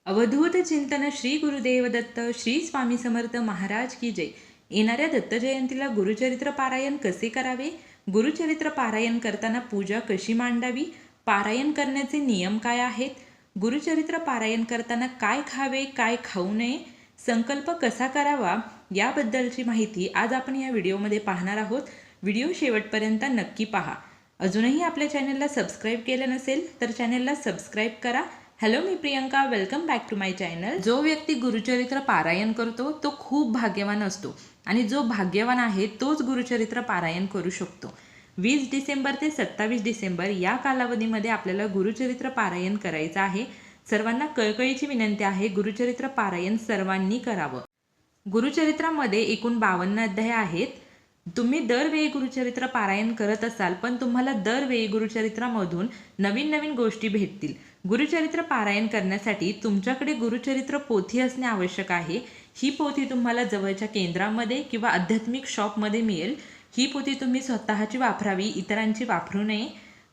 अवधूत चिंतन श्री गुरुदेव दत्त श्री स्वामी समर्थ महाराज की जय। येणाऱ्या दत्त जयंतीला गुरुचरित्र पारायण कसे करावे, गुरुचरित्र पारायण करताना पूजा कशी मांडावी, पारायण करण्याचे नियम काय आहेत, गुरुचरित्र पारायण करताना काय खावे काय खाऊ नये, संकल्प कसा करावा याबद्दलची माहिती आज आपण या व्हिडिओमध्ये पाहणार आहोत। व्हिडिओ शेवटपर्यंत नक्की पहा। अजूनही आपल्या चॅनलला सबस्क्राईब केलं नसेल तर चॅनलला सबस्क्राईब करा। हॅलो, मी Priyanka, welcome back to my channel. जो व्यक्ती गुरुचरित्र पारायण करतो तो खूप भाग्यवान असतो आणि जो भाग्यवान आहे तोच गुरुचरित्र पारायण करू शकतो। 20 डिसेंबर ते 27 डिसेंबर या कालावधीमध्ये आपल्याला गुरुचरित्र पारायण करायचं आहे। सर्वांना कळकळीची विनंती आहे, गुरुचरित्र पारायण सर्वांनी करावं। गुरुचरित्रामध्ये एकूण 52 अध्याय आहेत। तुम्ही दरवेळी गुरुचरित्र पारायण करत असाल, पण तुम्हाला दरवेळी गुरुचरित्रामधून नवीन नवीन गोष्टी भेटतील। गुरुचरित्र पारायण करण्यासाठी तुमच्याकडे गुरुचरित्र पोथी असणे आवश्यक आहे। ही पोथी तुम्हाला जवळच्या केंद्रामध्ये किंवा आध्यात्मिक शॉपमध्ये मिळेल। ही पोथी तुम्ही स्वतःची वापरावी, इतरांची वापरू नये।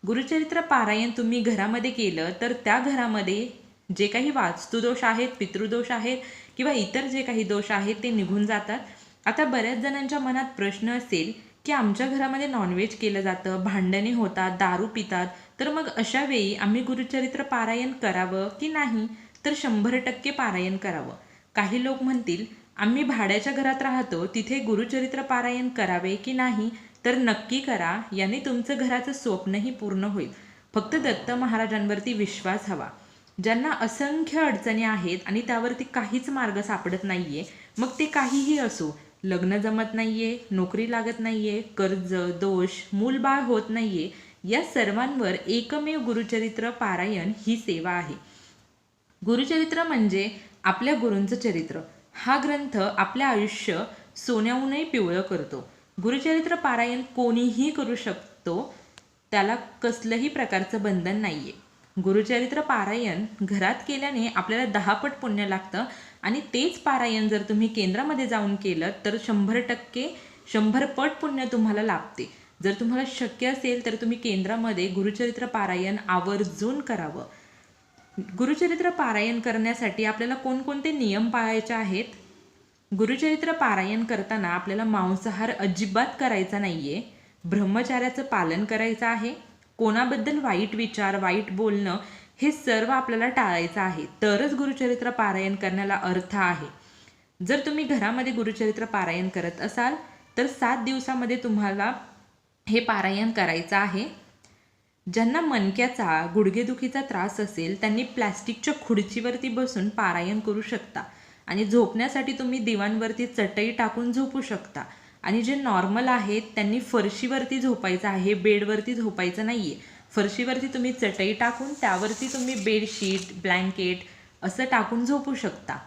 गुरुचरित्र पारायण तुम्ही घरामध्ये केलं तर त्या घरामध्ये जे काही वास्तुदोष आहेत, पितृदोष आहेत किंवा इतर जे काही दोष आहेत ते निघून जातात। आता बऱ्याच जणांच्या मनात प्रश्न असेल की आमच्या घरामध्ये नॉनव्हेज केलं जातं, भांडणे होतात, दारू पितात, तर मग अशा वेळी आम्ही गुरुचरित्र पारायण करावं की नाही? तर 100% पारायण करावं। काही लोक म्हणतील आम्ही भाड्याच्या घरात राहतो, तिथे गुरुचरित्र पारायण करावे की नाही? तर नक्की करा, याने तुमचं घराचं स्वप्नही पूर्ण होईल। फक्त दत्त महाराजांवरती विश्वास हवा। ज्यांना असंख्य अडचणी आहेत आणि त्यावरती काहीच मार्ग सापडत नाहीये, मग ते काहीही असो, लग्न जमत नाहीये, नोकरी लागत नाहीये, कर्ज, दोष, मूलबाळ होत नाहीये, या सर्वांवर एकमेव गुरुचरित्र पारायण ही सेवा आहे। गुरुचरित्र म्हणजे आपल्या गुरूंचं चरित्र। हा ग्रंथ आपले आयुष्य सोन्याहूनही पिवळं करतो। गुरुचरित्र पारायण कोणीही करू शकतो, त्याला कसलंही प्रकारचं बंधन नाहीये। गुरुचरित्र पारायण घरात केल्याने आपल्याला 10 पट पुण्य लागतं आणि तेच पारायण जर तुम्ही केंद्रामध्ये जाऊन केलं तर 100% 100 पट पुण्य तुम्हाला लाभते। जर तुम्हाला शक्य असेल तर तुम्ही केंद्रामध्ये गुरुचरित्र पारायण आवर्जून करावं। गुरुचरित्र पारायण करण्यासाठी आपल्याला कोणकोणते नियम पाळायचे आहेत? गुरुचरित्र पारायण करताना आपल्याला मांसाहार अजिबात करायचा नाहीये, ब्रह्मचार्याचं पालन करायचं आहे, कोणाबद्दल वाईट विचार, वाईट बोलणं हे सर्व आपल्याला टाळायचं आहे, तरच गुरुचरित्र पारायण करण्याला अर्थ आहे। जर तुम्ही घरामध्ये गुरुचरित्र पारायण करत असाल तर 7 दिवसामध्ये तुम्हाला हे पारायण करायचं आहे। ज्यांना मणक्याचा, गुडघेदुखीचा त्रास असेल त्यांनी प्लॅस्टिकच्या खुर्चीवरती बसून पारायण करू शकता आणि झोपण्यासाठी तुम्ही दिवाणवरती चटई टाकून झोपू शकता। आणि जे नॉर्मल आहेत त्यांनी फरशीवरती झोपायचं आहे, बेडवरती झोपायचं नाहीये। फरशीवरती तुम्ही चटई टाकून त्यावरती तुम्ही बेडशीट, ब्लँकेट असं टाकून झोपू शकता।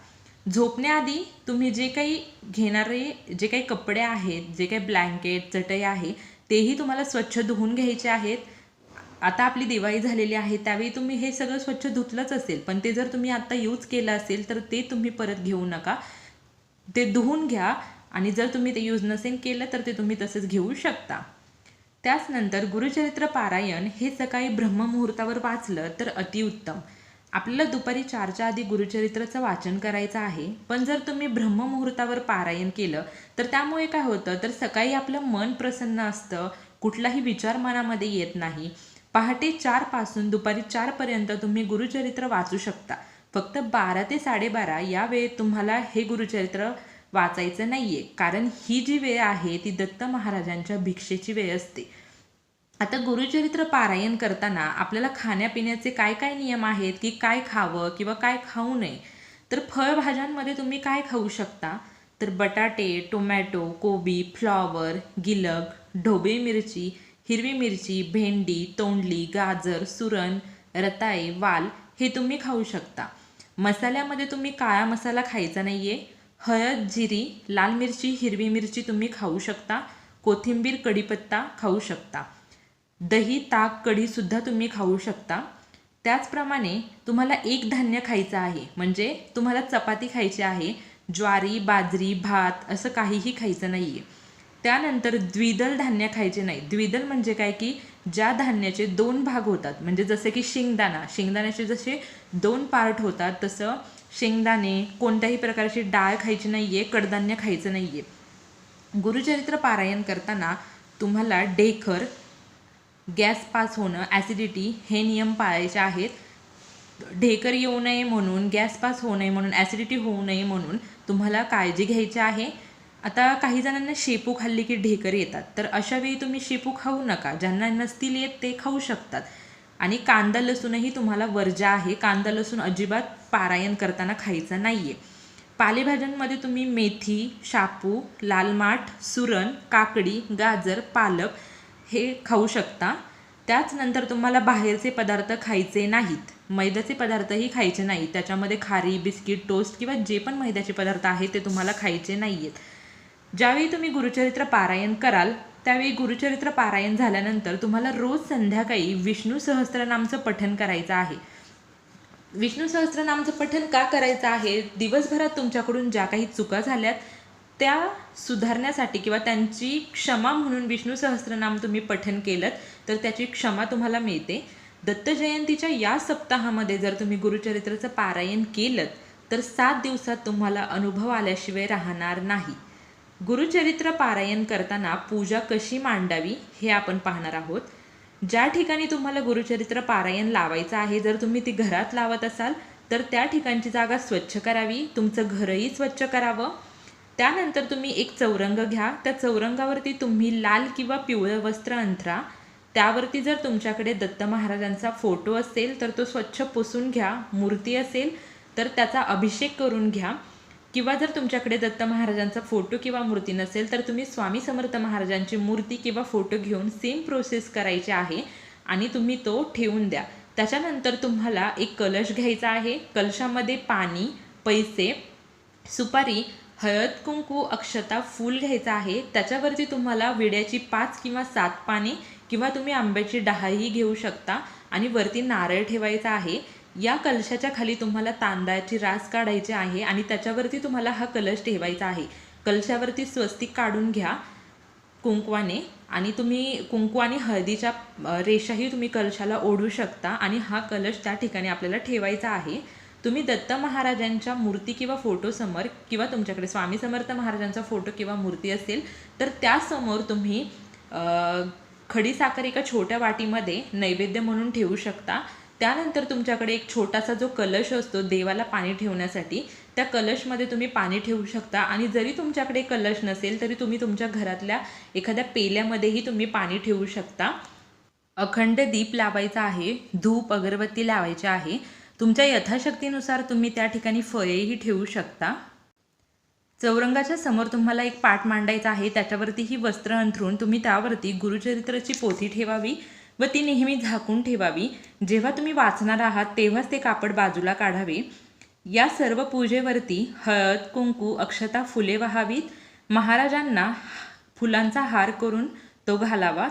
झोपण्याआधी तुम्ही जे काही घेणारे जे काही कपडे आहेत, जे काही ब्लँकेट, चटई आहे, तेही तुम्हाला स्वच्छ धुवून घ्यायचे आहेत। आता आपली दिवाळी झालेली आहे, त्यावेळी तुम्ही हे सगळं स्वच्छ धुतलंच असेल, पण ते जर तुम्ही आता यूज केलं असेल तर ते तुम्ही परत घेऊ नका, ते धुवून घ्या। आणि जर तुम्ही ते यूज नसेल केलं तर ते तुम्ही तसंच घेऊ शकता। त्याचनंतर गुरुचरित्र पारायण हे सकाळी ब्रह्ममुहूर्तावर वाचलं तर अतिउत्तम। आपल्याला दुपारी 4च्या आधी गुरुचरित्राचं वाचन करायचं आहे, पण जर तुम्ही ब्रह्ममुहूर्तावर पारायण केलं तर त्यामुळे काय होतं, तर सकाळी आपलं मन प्रसन्न असतं, कुठलाही विचार मनामध्ये येत नाही। पहाटे 4 पासून दुपारी 4 पर्यंत तुम्ही गुरुचरित्र वाचू शकता। फक्त 12 ते 12:30 या वेळेत तुम्हाला हे गुरुचरित्र वाचायचं नाहीये, कारण ही जी वेळ आहे ती दत्त महाराजांच्या भिक्षेची वेळ असते। आता गुरुचरित्र पारायण करताना आपल्याला खाण्यापिण्याचे काय काय नियम आहेत की काय खावं किंवा काय खाऊ नये? तर फळभाज्यांमध्ये तुम्ही काय खाऊ शकता? तर बटाटे, टोमॅटो, कोबी, फ्लॉवर, गिलक, ढोबळी मिरची, हिरवी मिरची, भेंडी, तोंडली, गाजर, सुरण, रताळे, वाल हे तुम्ही खाऊ शकता। मसाल्यामध्ये तुम्ही काळा मसाला खायचा नाहीये। हळद, जिरी, लाल मिरची, हिरवी मिरची तुम्ही खाऊ शकता। कोथिंबीर, कढीपत्ता खाऊ शकता। दही, ताक, कढी सुद्धा तुम्ही खाऊ शकता। त्याचप्रमाणे तुम्हाला एक धान्य खायचं आहे, म्हणजे तुम्हाला चपाती खायची आहे, ज्वारी, बाजरी, भात असं काहीही खायचं नाहीये। त्यानंतर द्विदल धान्य खायचे नाही। द्विदल म्हणजे काय की ज्या धान्याचे 2 भाग होतात, म्हणजे जसे की शेंगदाण्याचे जसे 2 पार्ट होतात, तसं शेंगदाणे, कोणत्याही प्रकारची डाळ खायची नाहीये, कडधान्य खायचं नाहीये. गुरुचरित्र पारायण करताना तुम्हाला ढेकर, गॅस पास होणं, ॲसिडिटी हे नियम पाळायचे आहेत. ढेकर येऊ नये म्हणून, गॅस पास होऊ नये म्हणून, ॲसिडिटी होऊ नये म्हणून तुम्हाला काळजी घ्यायची आहे. आता काही जणांना शेपू खाल्ली की ढेकर येतात, तर अशा वेळी तुम्ही शेपू खाऊ नका. ज्यांना नसतील येत ते खाऊ शकतात. आणि कांदा लसूणही तुम्हाला वर्ज्य आहे. कांदा लसूण अजिबात पारायण करताना खायचं नाही आहे. पालेभाज्यांमध्ये तुम्ही मेथी, शापू, लाल माठ, सुरण, काकडी, गाजर, पालक हे खाऊ शकता. त्याचनंतर तुम्हाला बाहेरचे पदार्थ खायचे नाहीत. मैद्याचे पदार्थही खायचे नाहीत. त्याच्यामध्ये खारी, बिस्किट, टोस्ट किंवा जे पण मैद्याचे पदार्थ आहेत ते तुम्हाला खायचे नाही आहेत. ज्यावेळी तुम्ही गुरुचरित्र पारायण कराल त्यावेळी गुरुचरित्र पारायण झाल्यानंतर तुम्हाला रोज संध्याकाळी विष्णू सहस्त्रनामचं पठण करायचं आहे. विष्णू सहस्त्रनामचं पठण का करायचं आहे? दिवसभरात तुमच्याकडून ज्या काही चुका झाल्यात त्या सुधारण्यासाठी किंवा त्यांची क्षमा म्हणून विष्णू सहस्त्रनाम तुम्ही पठण केलं तर त्याची क्षमा तुम्हाला मिळते. दत्त जयंतीच्या या सप्ताहामध्ये जर तुम्ही गुरुचरित्राचं पारायण केलं तर 7 दिवसात तुम्हाला अनुभव आल्याशिवाय राहणार नाही. गुरुचरित्र पारायण करताना पूजा कशी मांडावी हे आपण पाहणार आहोत. ज्या ठिकाणी तुम्हाला गुरुचरित्र पारायण लावायचं आहे, जर तुम्ही ती घरात लावत असाल तर त्या ठिकाणची जागा स्वच्छ करावी. तुमचं घरही स्वच्छ करावं. त्यानंतर तुम्ही एक चौरंग घ्या. त्या चौरंगावरती तुम्ही लाल किंवा पिवळं वस्त्र अंथरा. त्यावरती जर तुमच्याकडे दत्त महाराजांचा फोटो असेल तर तो स्वच्छ पुसून घ्या. मूर्ती असेल तर त्याचा अभिषेक करून घ्या. किंवा जर तुमच्याकडे दत्त महाराजांचा फोटो किंवा मूर्ती नसेल तर तुम्ही स्वामी समर्थ महाराजांची मूर्ती किंवा फोटो घेऊन सेम प्रोसेस करायची आहे आणि तुम्ही तो ठेवून द्या. त्याच्यानंतर तुम्हाला एक कलश घ्यायचा आहे. कलशामध्ये पाणी, पैसे, सुपारी, हळद, कुंकू, अक्षता, फूल घ्यायचं आहे. त्याच्यावरती तुम्हाला विड्याची 5 किंवा 7 पाने किंवा तुम्ही आंब्याची डहाळी घेऊ शकता आणि वरती नारळ ठेवायचा आहे. या कलशाच्या खाली तुम्हाला तांदळाची रास काढायची आहे आणि त्याच्यावरती तुम्हाला हा कलश ठेवायचा आहे. कलशावरती स्वस्तिक काढून घ्या कुंकवाने आणि तुम्ही कुंकू आणि हळदीच्या रेषाही तुम्ही कलशाला ओढू शकता आणि हा कलश त्या ठिकाणी आपल्याला ठेवायचा आहे. तुम्ही दत्त महाराजांच्या मूर्ती किंवा फोटोसमोर किंवा तुमच्याकडे स्वामी समर्थ महाराजांचा फोटो किंवा मूर्ती असेल तर त्यासमोर तुम्ही खडीसाखर एका छोट्या वाटीमध्ये नैवेद्य म्हणून ठेवू शकता. त्यानंतर तुमच्याकडे एक छोटासा जो कलश असतो देवाला पाणी ठेवण्यासाठी, त्या कलशमध्ये तुम्ही पाणी ठेवू शकता आणि जरी तुमच्याकडे कलश नसेल तरी तुम्ही तुमच्या घरातल्या एखाद्या पेल्यामध्येही तुम्ही पाणी ठेवू शकता. अखंड दीप लावायचा आहे. धूप, अगरबत्ती लावायची आहे. तुमच्या यथाशक्तीनुसार तुम्ही त्या ठिकाणी फळेही ठेवू शकता. चौरंगाच्या समोर तुम्हाला एक पाट मांडायचा आहे. त्याच्यावरती ही वस्त्र अंथरून तुम्ही त्यावरती गुरुचरित्राची पोथी ठेवावी व ती नेहमी झाकून ठेवावी. जेव्हा तुम्ही वाचणार आहात तेव्हाच ते कापड बाजूला काढावे. या सर्व पूजेवरती हळद, कुंकू, अक्षता, फुले वाहावीत. महाराजांना फुलांचा हार करून तो घालावा.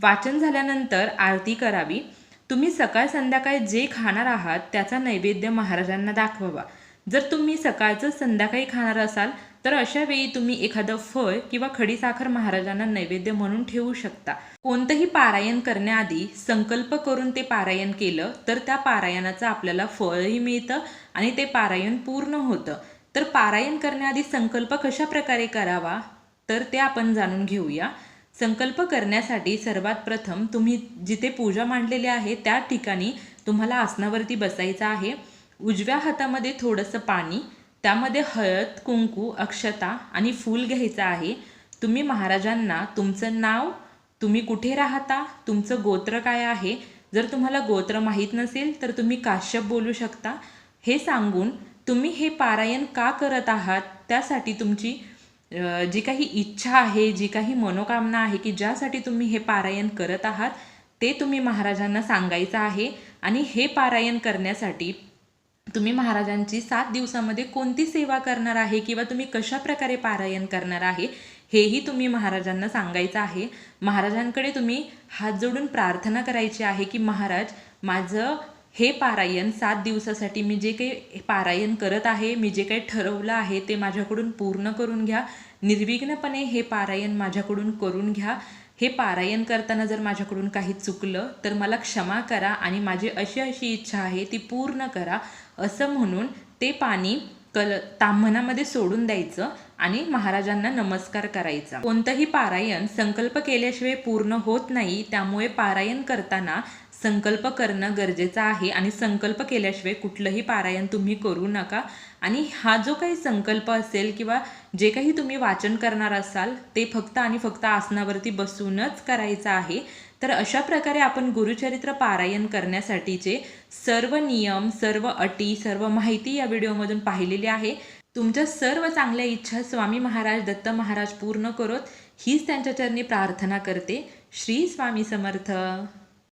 वाचन झाल्यानंतर आरती करावी. तुम्ही सकाळ संध्याकाळ जे खाणार आहात त्याचा नैवेद्य महाराजांना दाखवावा. जर तुम्ही सकाळचं संध्याकाळी खाणार असाल तर अशा वेळी तुम्ही एखादं फळ किंवा खडीसाखर महाराजांना नैवेद्य म्हणून ठेवू शकता. कोणतंही पारायण करण्याआधी संकल्प करून ते पारायण केलं तर त्या पारायणाचं आपल्याला फळही मिळतं आणि ते पारायण पूर्ण होतं. तर पारायण करण्याआधी संकल्प कशा प्रकारे करावा तर ते आपण जाणून घेऊया. संकल्प करण्यासाठी सर्वात प्रथम तुम्ही जिथे पूजा मांडलेली आहे त्या ठिकाणी तुम्हाला आसनावरती बसायचं आहे. उजव्या हातामध्ये थोडंसं पाणी, त्यामध्ये हळद, कुंकू, अक्षता आणि फूल घ्यायचं आहे. तुम्ही महाराजांना तुमचं नाव, तुम्ही कुठे राहता, तुमचं गोत्र काय आहे, जर तुम्हाला गोत्र माहीत नसेल तर तुम्ही काश्यप बोलू शकता, हे सांगून तुम्ही हे पारायण का करत आहात त्यासाठी तुमची जी काही इच्छा आहे, जी काही मनोकामना आहे की ज्यासाठी तुम्ही हे पारायण करत आहात ते तुम्ही महाराजांना सांगायचं आहे. आणि हे पारायण करण्यासाठी तुम्ही महाराजांची 7 दिवसामध्ये कोणती सेवा करणार आहे किंवा तुम्ही कशा प्रकारे पारायण करणार आहे हेही तुम्ही महाराजांना सांगायचं आहे. महाराजांकडे तुम्ही हात जोडून प्रार्थना करायची आहे की महाराज, माझं हे पारायण 7 दिवसासाठी मी जे काही पारायण करत आहे, मी जे काही ठरवलं आहे ते माझ्याकडून पूर्ण करून घ्या. निर्विघ्नपणे हे पारायण माझ्याकडून करून घ्या. हे पारायण करताना जर माझ्याकडून काही चुकलं तर मला क्षमा करा आणि माझी अशी अशी इच्छा आहे ती पूर्ण करा, असं म्हणून ते पाणी ताम्हणामध्ये सोडून द्यायचं आणि महाराजांना नमस्कार करायचा. कोणतंही पारायण संकल्प केल्याशिवाय पूर्ण होत नाही, त्यामुळे पारायण करताना संकल्प करणं गरजेचं आहे आणि संकल्प केल्याशिवाय कुठलंही पारायण तुम्ही करू नका. आणि हा जो काही संकल्प असेल किंवा जे काही तुम्ही वाचन करणार असाल ते फक्त आणि फक्त आसनावरती बसूनच करायचं आहे. तर अशा प्रकारे आपण गुरुचरित्र पारायण करण्यासाठीचे सर्व नियम, सर्व अटी, सर्व माहिती या व्हिडिओमधून पाहिलेली आहे. तुमच्या सर्व चांगल्या इच्छा स्वामी महाराज, दत्त महाराज पूर्ण करोत, हीच त्यांच्या चरणी प्रार्थना करते. श्री स्वामी समर्थ.